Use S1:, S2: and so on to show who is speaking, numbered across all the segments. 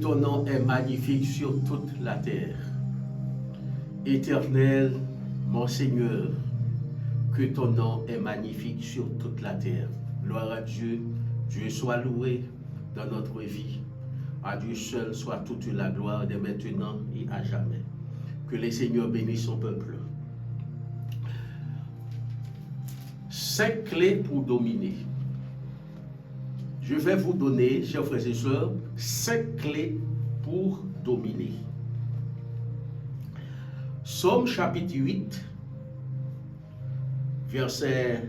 S1: Ton nom est magnifique sur toute la terre. Éternel, mon Seigneur, que ton nom est magnifique sur toute la terre. Gloire à Dieu. Dieu soit loué dans notre vie. À Dieu seul soit toute la gloire dès maintenant et à jamais. Que le Seigneur bénisse son peuple. 5 clés pour dominer. Je vais vous donner, chers frères et sœurs, 5 clés pour dominer. Psaume chapitre 8, versets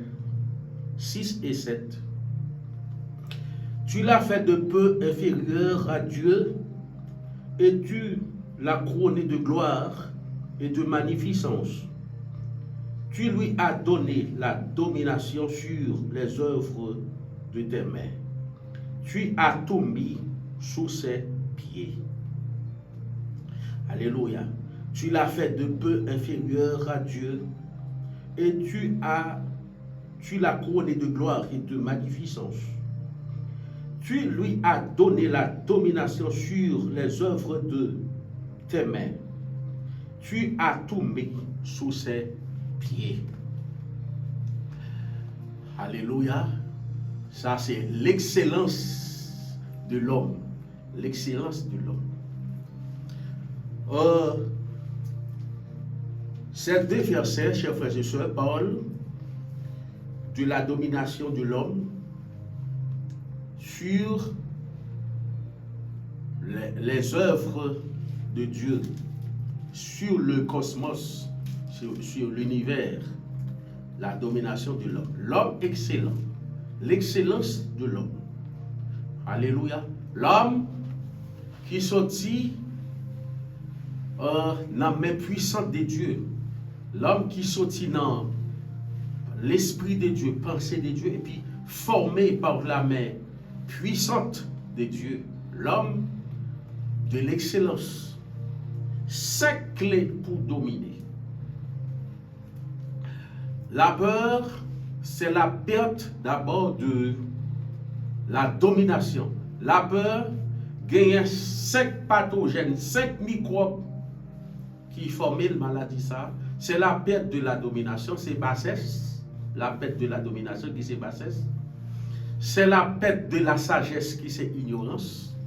S1: 6 et 7. Tu l'as fait de peu inférieur à Dieu, et tu l'as couronné de gloire et de magnificence. Tu lui as donné la domination sur les œuvres de tes mains. Tu as tout mis sous ses pieds. Alléluia. Tu l'as fait de peu inférieur à Dieu, et tu l'as couronné de gloire et de magnificence. Tu lui as donné la domination sur les œuvres de tes mains. Tu as tout mis sous ses pieds. Alléluia. Ça, c'est l'excellence de l'homme. L'excellence de l'homme. Ces 2 versets, chers frères et sœurs, parlent de la domination de l'homme sur les œuvres de Dieu, sur le cosmos, sur l'univers, la domination de l'homme. L'homme excellent, l'excellence de l'homme. Alléluia. L'homme qui sortit dans la main puissante de Dieu. L'homme qui sortit dans l'esprit de Dieu, pensée de Dieu, et puis formé par la main puissante de Dieu. L'homme de l'excellence. 5 clés pour dominer. La peur, c'est la perte d'abord de la domination. La peur gagne 5 pathogènes, 5 microbes qui forment la maladie. Ça, c'est la perte de la domination, c'est bassesse. La perte de la domination qui c'est bassesse. C'est la perte de la sagesse qui c'est ignorance.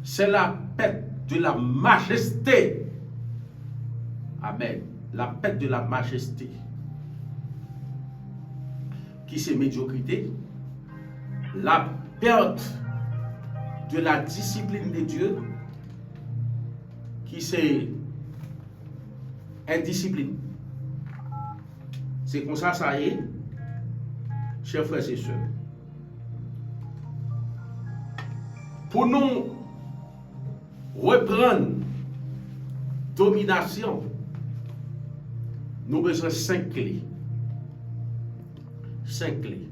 S1: C'est la perte de la majesté. Amen. La perte de la majesté qui c'est médiocrité. La perte de la discipline de Dieu qui c'est indiscipline. C'est comme ça est, chers frères et sœurs. Pour nous reprendre domination, nous avons besoin de 5 clés. 5 clés.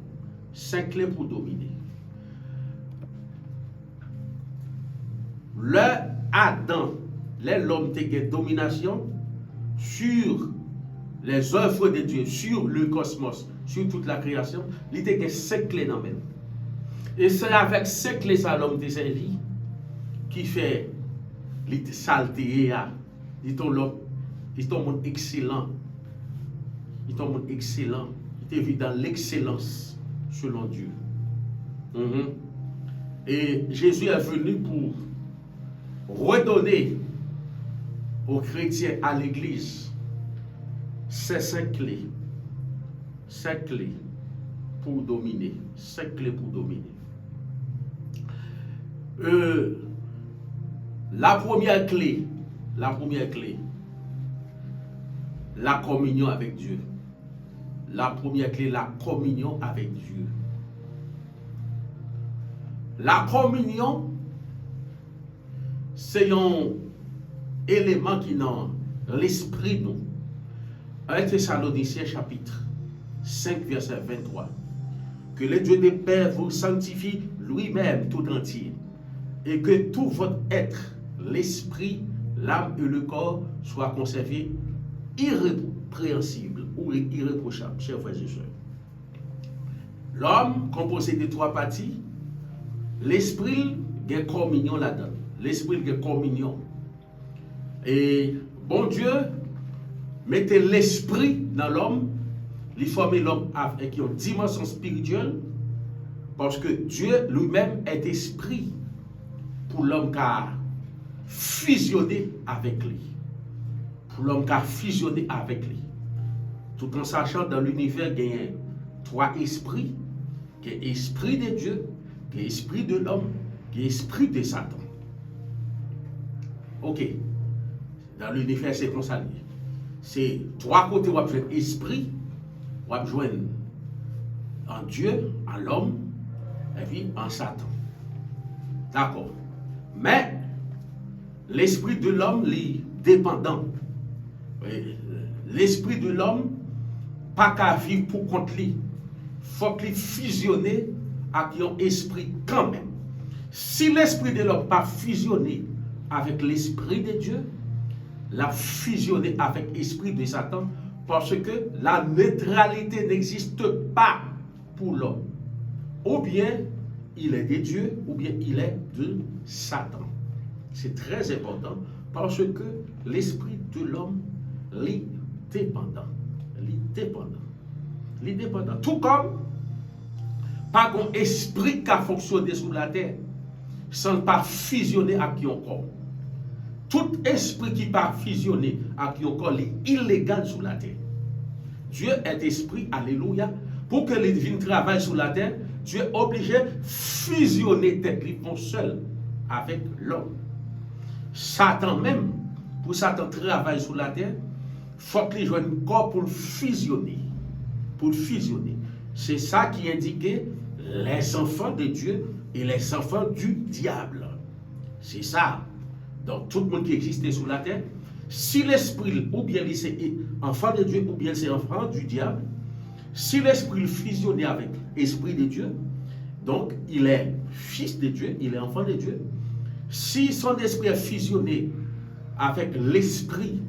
S1: 5 clés pour dominer. Le Adam, l'homme qui a domination sur les œuvres de Dieu, sur le cosmos, sur toute la création, il a 5 clés dans même. Et c'est avec 5 clés ça l'homme de sa vie qui fait les saletés, il est un monde excellent. Il est un monde excellent. Il vit dans l'excellence selon Dieu. Et Jésus est venu pour redonner aux chrétiens, à l'église, ces 5 clés. 5 clés pour dominer. 5 clés pour dominer. La première clé, la communion avec Dieu. La première clé, la communion avec Dieu. La communion, c'est un élément qui est dans l'esprit nous. 1 Thessaloniciens chapitre 5 verset 23. Que le Dieu des Pères vous sanctifie lui-même tout entier, et que tout votre être, l'esprit, l'âme et le corps soient conservés irrépréhensibles ou irréprochables, chers frères et sœurs. L'homme composé de 3 parties, l'esprit a communion là-dedans. l'esprit de communion. Et bon Dieu mettait l'esprit dans l'homme, il formait l'homme avec une dimension spirituelle, parce que Dieu lui-même est esprit pour l'homme qui a fusionné avec lui. Pour l'homme qui a fusionné avec lui. Tout en sachant dans l'univers qu'il y a 3 esprits, qu'il y a l'esprit de Dieu, qu'il y a l'esprit de l'homme, qu'il y a l'esprit de Satan. Ok. Dans l'univers, c'est comme ça. C'est 3 côtés où on joindre esprit, on joindre en Dieu, en l'homme, et puis en Satan. D'accord. Mais l'esprit de l'homme est dépendant. L'esprit de l'homme pas qu'à vivre pour compte lui. Il faut qu'il fusionne avec un esprit quand même. Si l'esprit de l'homme pas fusionné avec l'esprit de Dieu, l'a fusionné avec l'esprit de Satan, parce que la neutralité n'existe pas pour l'homme. Ou bien il est de Dieu, ou bien il est de Satan. C'est très important, parce que l'esprit de l'homme est dépendant. Il est dépendant. Tout comme, pas un esprit qui a fonctionné sur la terre, sans pas fusionner avec un corps. Tout esprit qui pas fusionné avec un corps est illégal sur la terre. Dieu est esprit, alléluia. Pour que les divins travaillent sur la terre, Dieu est obligé de fusionner tête seul avec l'homme. Satan même, pour Satan travailler sur la terre, il faut qu'il joigne un corps pour fusionner. Pour fusionner. C'est ça qui indiquait les enfants de Dieu et les enfants du diable. C'est ça. Donc tout le monde qui existait sur la terre, si l'esprit, ou bien c'est enfant de Dieu, ou bien c'est enfant du diable, si l'esprit fusionnait avec l'esprit de Dieu, donc il est fils de Dieu, il est enfant de Dieu. Si son esprit est fusionné avec l'esprit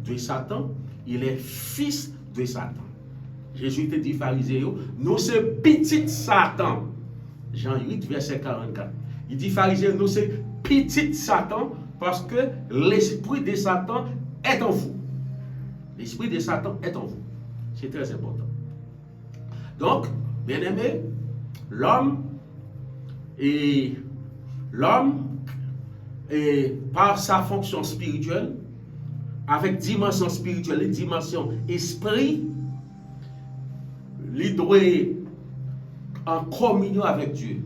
S1: de Satan, il est fils de Satan. Jésus te dit, phariséens, nous c'est petit Satan. Jean 8, verset 44. Il dit, phariséens, nous c'est petit Satan parce que l'esprit de Satan est en vous. L'esprit de Satan est en vous. C'est très important. Donc, bien aimé, l'homme, par sa fonction spirituelle, avec dimension spirituelle et dimension esprit, il doit en communion avec Dieu.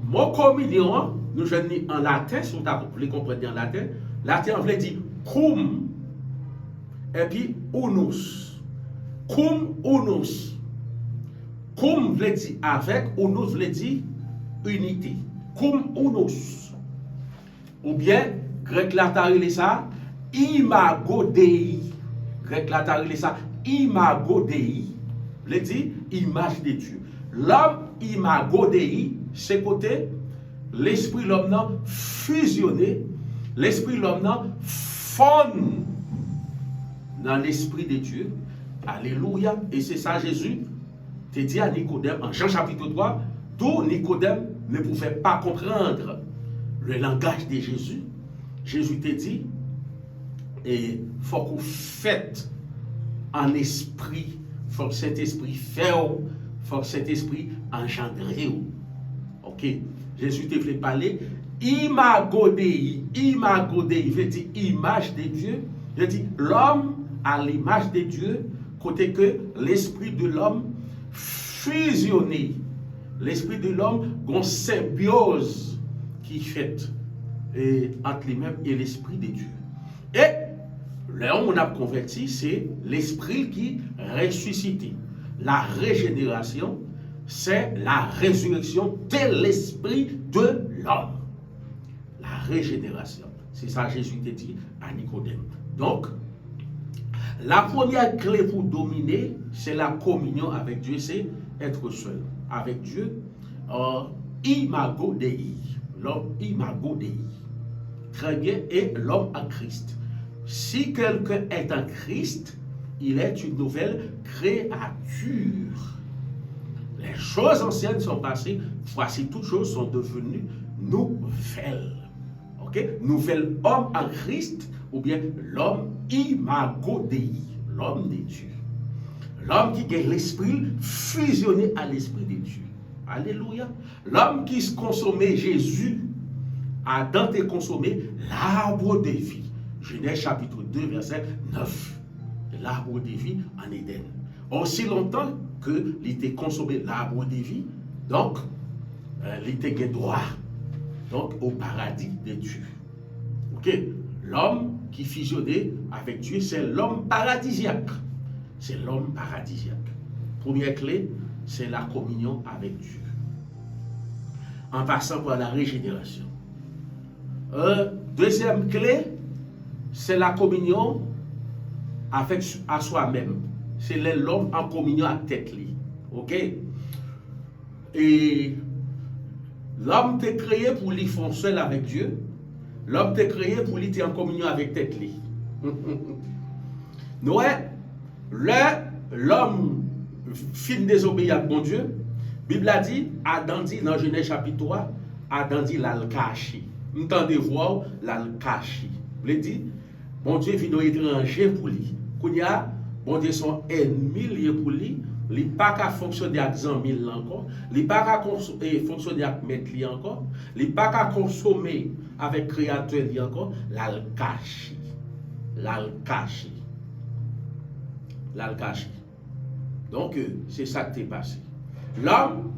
S1: Mon communion, nous je dis en latin, si vous voulez comprendre en latin, latin veut dire cum et puis unus. Cum unus. Cum veut dire avec, unus veut dire unité. Cum unus. Ou bien, grec latin, ça, imago Dei. Grec latin, ça, imago Dei. Veut dire image de Dieu. L'homme imago Dei, c'est côté l'esprit l'homme n'a fusionné, l'esprit l'homme n'a fond dans l'esprit de Dieu. Alléluia. Et c'est ça Jésus te dit à Nicodème en Jean chapitre 3, d'où Nicodème ne pouvait pas comprendre le langage de Jésus. Jésus te dit, et il faut que vous faites en esprit. Il faut que cet esprit fasse, il faut que cet esprit engendre. Ok? Jésus te fait parler. Imago Dei veut dire image de Dieu. Je dis l'homme à l'image de Dieu, côté que l'esprit de l'homme fusionné. L'esprit de l'homme, une symbiose qui fait entre lui-même et l'esprit de Dieu. Et l'homme on a converti, c'est l'esprit qui ressuscite. La régénération, c'est la résurrection de l'esprit de l'homme. La régénération. C'est ça Jésus te dit à Nicodème. Donc, la première clé pour dominer, c'est la communion avec Dieu, c'est être seul. Avec Dieu, imago Dei. L'homme imago Dei. Très bien, et l'homme en Christ. Si quelqu'un est en Christ, il est une nouvelle créature. Les choses anciennes sont passées, voici toutes choses sont devenues nouvelles. Ok? Ok? Nouvel homme en Christ, ou bien l'homme imago Dei, l'homme de Dieu. L'homme qui a l'esprit fusionné à l'esprit de Dieu. Alléluia. L'homme qui se consommait Jésus, Adam a consommé l'arbre de vie. Genèse chapitre 2, verset 9. L'arbre de vie en Éden. Aussi longtemps que il était consommé l'arbre de vie, donc il était droit donc au paradis de Dieu. Ok? L'homme qui fusionnait avec Dieu, c'est l'homme paradisiaque. C'est l'homme paradisiaque. Première clé, c'est la communion avec Dieu. En passant par la régénération. Deuxième clé, c'est la communion avec à soi-même. C'est l'homme en communion avec tête. Ok? Et l'homme t'est créé pour lui faire seul avec Dieu. L'homme t'est créé pour lui être en communion avec tête. Noé, l'homme fin désobéir à bon Dieu. Bible a dit, Adam dit dans Genèse chapitre 3, Adam dit l'alcachi. Nous entendez voir l'alcachi. Il dit, bon Dieu vient étranger pour lui. Kounya, bon Dieu son ennemi pour lui. Il n'est pas qu'à fonctionner avec 100 000 encore. Il n'est pas qu'à fonctionner avec maître encore. Il n'est pas qu'à consommer avec créateur encore. L'alcachi. L'alcachi. L'alcachi. Donc, c'est ça qui est passé. L'homme,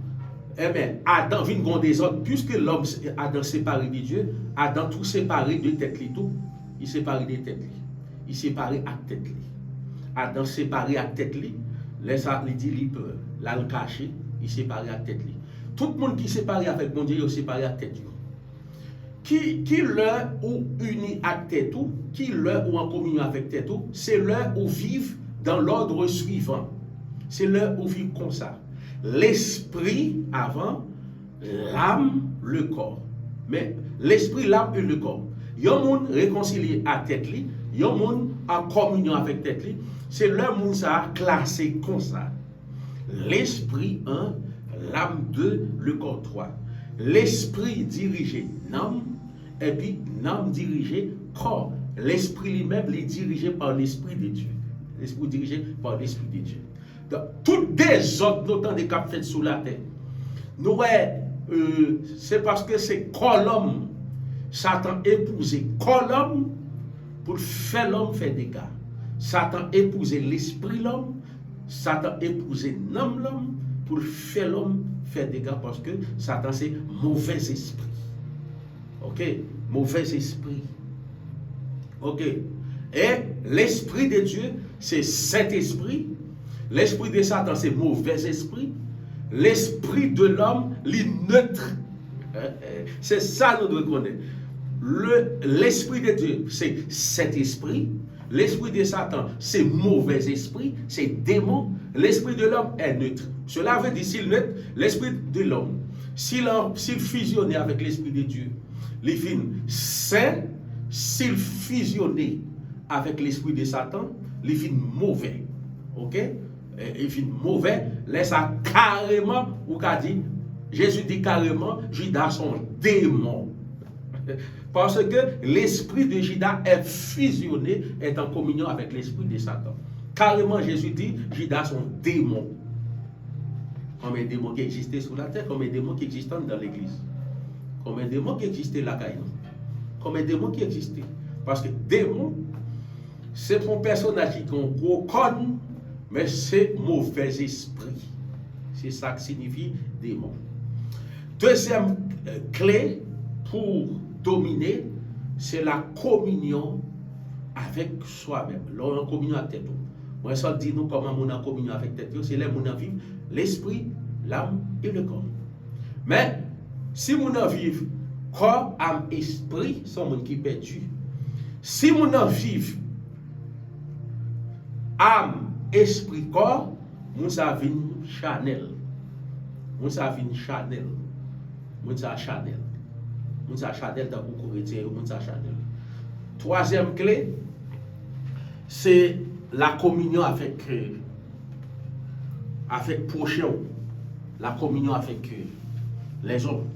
S1: eh bien, Adam vient de des autres, puisque l'homme, Adam séparé de Dieu, Adam tout séparé de tête, tout. Il séparé de tête. Il séparé à tête. Adam séparé à tête. Laisse il dit il peut là le cacher, il séparé à tête. Tout le monde qui séparé avec mon Dieu, il séparé à tête. Qui leur ou uni à tête, qui leur ou en communion avec tête, c'est leur ou vivent dans l'ordre suivant. C'est leur où vivre comme ça. L'esprit avant, l'âme, le corps. Mais l'esprit, l'âme et le corps. Yon moun réconcilié à tête li, yon moun en communion avec tête li, c'est leur moun ça classé comme ça. L'esprit 1, l'âme 2, le corps 3. L'esprit dirigé l'âme, et puis l'âme dirigé corps. L'esprit lui-même est dirigé par l'esprit de Dieu. L'esprit dirigé par l'esprit de Dieu. Donc, toutes des autres notamment des cap faites sous la terre. Nous, c'est parce que c'est l'homme, Satan épousé l'homme pour faire l'homme faire des dégâts. Satan épousé l'esprit l'homme, Satan épousé l'homme pour faire l'homme faire des dégâts parce que Satan c'est mauvais esprit. Ok? Mauvais esprit. Ok? Et l'esprit de Dieu, c'est cet esprit. L'esprit de Satan, c'est mauvais esprit. L'esprit de l'homme, il neutre. C'est ça nous devons connaître. L'esprit de Dieu, c'est cet esprit. L'esprit de Satan, c'est mauvais esprit, c'est démon. L'esprit de l'homme est neutre. Cela veut dire, s'il neutre, l'esprit de l'homme, s'il fusionne avec l'esprit de Dieu, il finit saint. S'il fusionne avec l'esprit de Satan, il finit mauvais. Ok? Il finit mauvais. Laisse ça carrément, ou qu'a dit, Jésus dit carrément, Judas son démon. Parce que l'esprit de Judas est fusionné, est en communion avec l'esprit de Satan. Carrément, Jésus dit, Judas son démon. Comme un démon qui existait sur la terre, comme un démon qui existait dans l'église. Comme un démon qui existait là, comme un démon qui existait. Parce que démon, c'est un personnage qu'on connaît, mais c'est mauvais esprit. C'est ça que signifie démon. Deuxième clé pour dominer, c'est la communion avec soi-même. Là, en communion avec tête. Moi, ça dit nous comment on a communion avec tête. C'est là on a vivre l'esprit, l'âme et le corps. Mais si on a vivre corps, âme, esprit, c'est un monde qui est perdu. Si on a vivre âme, esprit, corps, on a vivre Chanel. On a vivre Chanel. On a Chanel. On a Chanel dans beaucoup de chrétiens. On a Chanel. Troisième clé, c'est la communion avec prochain. La communion avec les hommes.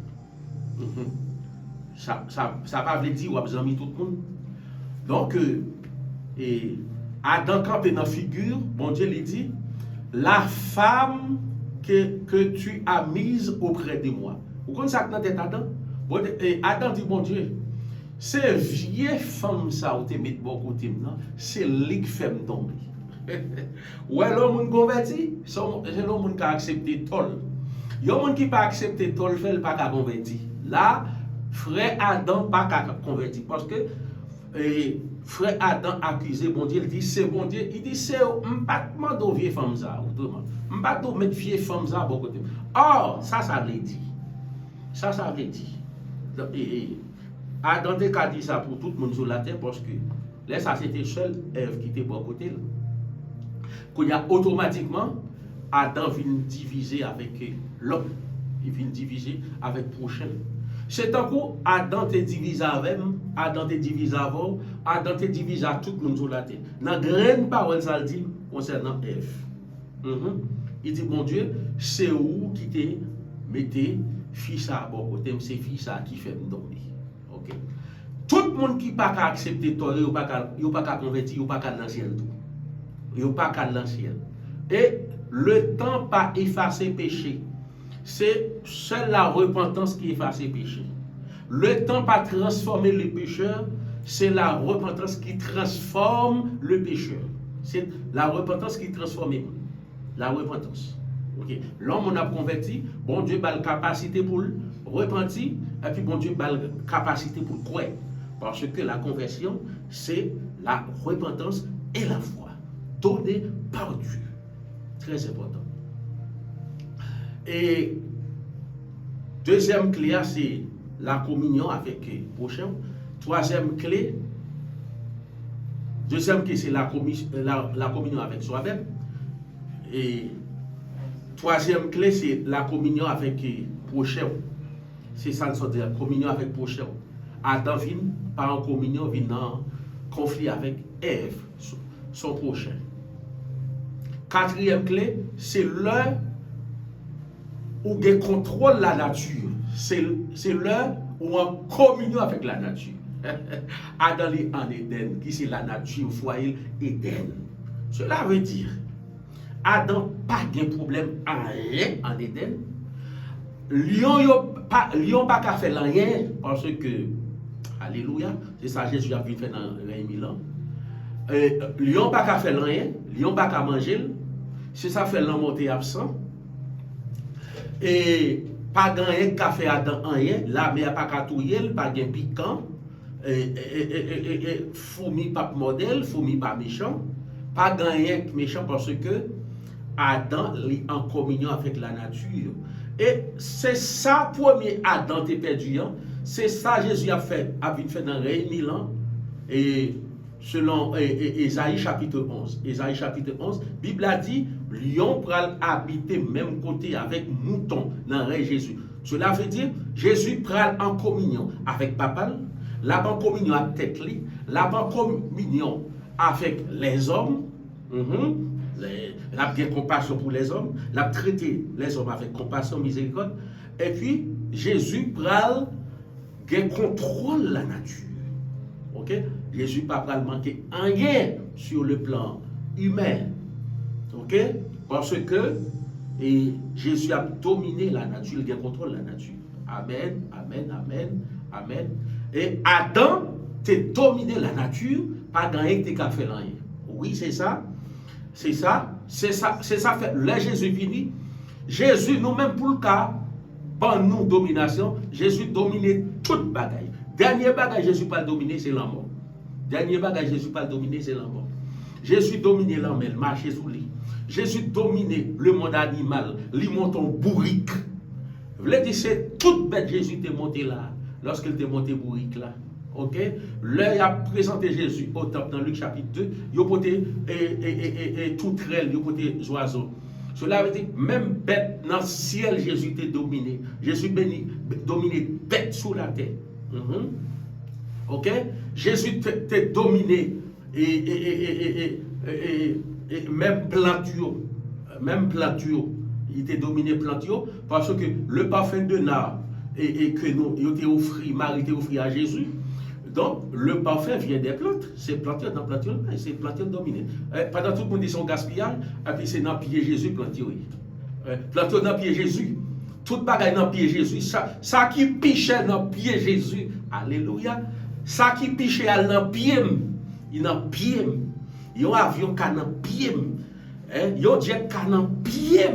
S1: Ça pas veut dire ou besoin tout le monde. Donc, Adam campé dans la figure, bon Dieu lui dit, la femme que tu as mise auprès de moi. Vous connaissez ça dans tête Adam? Adam dit, bon Dieu, c'est vieille femme ça ou te met de bon côté, c'est lui qui fait me tomber. Ou alors, l'homme converti, c'est l'homme qui a accepté tol. Il y a un qui n'a pas accepté tol, fait le pas converti. Là, frère Adam pas converti. Parce que frère Adam accusé, bon Dieu, il dit, c'est bon Dieu, il dit, c'est pas de vieille femme ça, pas de mettre vieille femme ça, bon côté. Or, ça veut dire. Ça veut dire. Adam a dit ça pour tout le monde sur la terre parce que là, ça c'était seul Ève qui était bon côté. Qu'il y a automatiquement, Adam vient diviser avec l'homme. Il vient diviser avec le prochain. C'est un coup, Adam te divise avec, Adam te divise avant, Adam te divise à tout le monde sur la terre. Dans la grande parole, ça le dit concernant Ève. Il dit, mon Dieu, c'est où qui te mettez fils à bon côté, c'est fils qui fait me donner. Ok. Tout le monde qui n'a pas accepté toi, il n'a pas converti, il n'a pas dans le ciel tout. Il n'a pas dans le ciel. Et le temps pas effacer péché. C'est seule la repentance qui efface le péché. Le temps pas transformer le pécheur, c'est la repentance qui transforme le pécheur. C'est la repentance qui transforme. La repentance. Okay. L'homme on a converti, bon Dieu a la capacité pour le repentir, et puis bon Dieu a la capacité pour le croire. Parce que la conversion, c'est la repentance et la foi donnée par Dieu. Très important. Et deuxième clé, c'est la communion avec le prochain. Troisième clé, c'est la communion avec soi-même. Et troisième clé, c'est la communion avec le prochain. C'est ça, la communion avec le prochain. Adam vient par en communion, vient en conflit avec Ève, son prochain. Quatrième clé, c'est l'heure où on contrôle la nature. C'est l'heure où on communion avec la nature. Adam est en Éden, qui c'est la nature, foyer Éden. Cela veut dire, Adam pas de problème à rien en Éden. Lion pas qu'à faire rien parce que, alléluia, c'est ça Jésus a fait dans les 1000 ans. Lion pas qu'à faire rien, lion pas qu'à manger, c'est ça fait l'homme monter absent. Et pas grand café Adam rien, la mer pas qu'à touiller, pas de piquant, fourmi pas modèle, fourmi pas méchant, pas grand méchant parce que Adam est en communion avec la nature. Et c'est ça premier Adam t'es perdu, c'est ça Jésus a fait dans les 1000 ans. Et selon Ésaïe chapitre 11. Ésaïe chapitre 11, Bible a dit, lion pral habiter même côté avec mouton dans le Jésus. Cela veut dire, Jésus pral en communion avec papa, là en communion avec tête li, là en communion avec les hommes, la bien compassion pour les hommes, la traiter les hommes avec compassion, miséricorde, et puis Jésus pral contrôle la nature. Ok? Jésus pas pral manquer rien sur le plan humain. Ok? Parce que Jésus a dominé la nature, il contrôle la nature. Amen, amen, amen, amen. Et Adam t'a dominé la nature, pas gagné que t'as fait rien. Oui, c'est ça. C'est ça. C'est ça fait. Là, Jésus fini. Jésus, nous-mêmes pour le cas, par nous domination, Jésus dominait toute bagaille. Dernier bagage, Jésus pas dominer, c'est la mort. Dernier bagage, Jésus pas dominer, c'est la mort. Jésus dominait l'homme, il marchait sous lui. Jésus dominait le monde animal, il monte en bourrique. Vous voulez dire, c'est toute bête Jésus t'est monté là, lorsqu'il t'est monté bourrique là. Ok? Là, il a présenté Jésus au temple dans Luc chapitre 2, il a porté tout trêle, il a porté oiseaux. Cela veut dire, même bête dans le ciel, Jésus t'est dominé. Jésus dominé bête sous la terre. Ok? Jésus t'est dominé et même planture, il t'est dominé planture parce que le parfum de nard et que nous, Marie t'a offert à Jésus. Donc, le parfum vient des plantes. C'est plantes dans plantes, c'est plantes dominées. Pendant tout le monde dit son gaspillage, et puis c'est dans le pied Jésus, plantes. Plantes dans le pied Jésus. Tout bagaille dans le pied Jésus. Ça qui pichait dans le pied Jésus. Alléluia. Ça qui pichait dans le pied. Il dans le pied. Il y a un avion qui est dans le pied. Il y a un jet qui est dans le pied.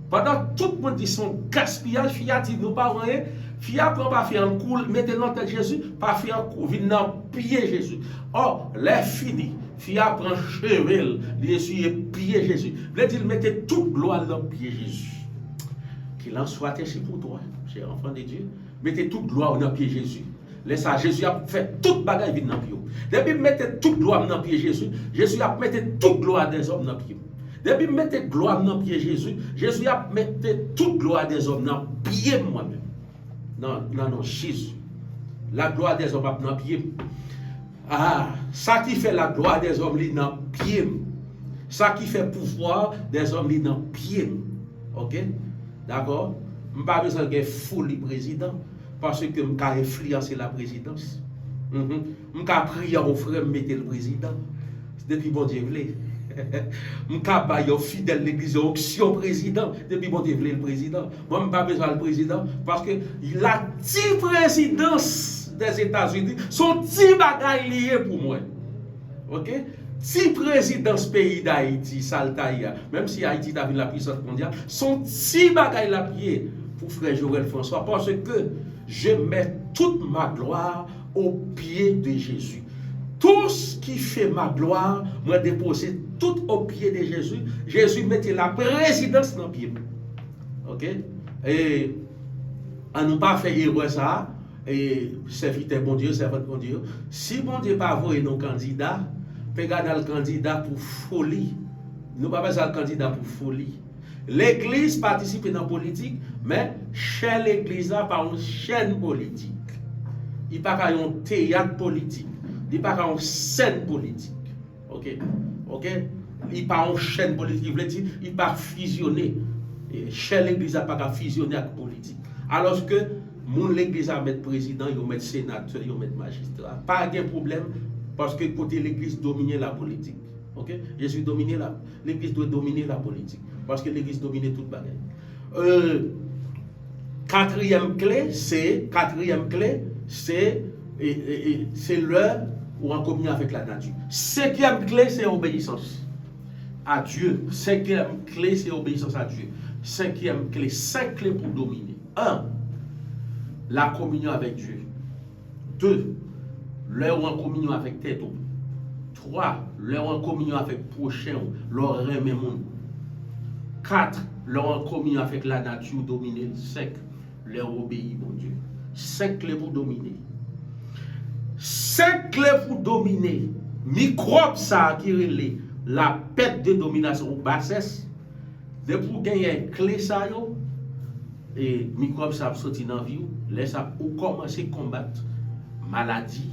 S1: Pendant tout le monde dit son gaspillage, Fia dit nous pas rien. Fia prend pas faire un coup, mettez dans tête Jésus, pas faire un coup, vient dans pied Jésus. Or, les fini, Fia prend chevel, il essuie pied Jésus. Veut dire mettez toute gloire dans pied Jésus. Qu'il en soit ainsi pour toi, cher enfant de Dieu. Mettez toute gloire dans pied Jésus. Laisse ça, Jésus a fait toute bagaille vient dans pied. Depuis mettez toute gloire dans pied Jésus, Jésus a mettez toute gloire des hommes dans pied. Depuis mettez gloire dans pied Jésus, Jésus a mettez toute gloire des hommes dans pied moi-même. Non, Jésus. La gloire des hommes dans pied. Ah, ça qui fait la gloire des hommes dans pied. Ça qui fait pouvoir des hommes dans pied. OK? D'accord? Je n'ai pas besoin de folie président parce que je peux influencer la présidence. Je peux prier au frère mettre le président. Depuis bon Dieu voulait. Je peux fidèle l'église option président depuis bon Dieu le président. Moi je n'ai pas besoin du président parce que la 10 présidence des États-Unis sont 10 bagailles liées pour moi. OK? 10 présidences pays d'Haïti, Saltaïa, même si Haïti a vu la puissance mondiale, sont 10 bagailles la pied pour frère Joël François parce que je mets toute ma gloire au pied de Jésus. Tout ce qui fait ma gloire, moi déposer tout au pied de Jésus. Jésus mettait la présidence dans le pied. OK? Et on n'a pas fait erreur ça. Et serviteur bon Dieu, servante bon Dieu. Si bon Dieu pas voyer nos candidats, regardez le candidat pour folie. Nous pas besoin de candidat pour folie. L'église participe dans la politique, mais chez l'église là, pas une chaîne politique. Il n'y a pas un théâtre politique. Il n'y a pas une scène politique. OK? OK? Il n'y a pas une chaîne politique. Il veut dire, il n'y a pas fusionné. Chez l'église, il n'y a pas fusionné avec la politique. Alors que l'église a mettre président, il mettre sénateur, il mettre magistrat. Pas de problème parce que côté l'église domine la politique. OK? Jésus domine l'église doit dominer la politique parce que l'église domine toute bagaille. Quatrième clé, c'est l'heure ou en communion avec la nature. Cinquième clé, c'est obéissance à Dieu. Cinquième clé, c'est obéissance à Dieu. Cinquième clé, 5 clés pour dominer. 1. La communion avec Dieu. 2. L'heure en communion avec tête. 3. L'heure en communion avec prochain, leur remet monde. 4. L'heure en communion avec la nature dominer. 5. L'heure obéir, mon Dieu. 5 clés pour dominer. 5 clés pour dominer. Microbe ça qui relève la perte de domination ou bassesse. De pour gagner clé ça yo et microbe ça sorti dans vie laisse ou commencer à combattre maladie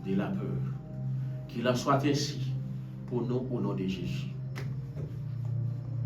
S1: de la peur. Qu'il en soit ainsi pour nous au nom de Jésus.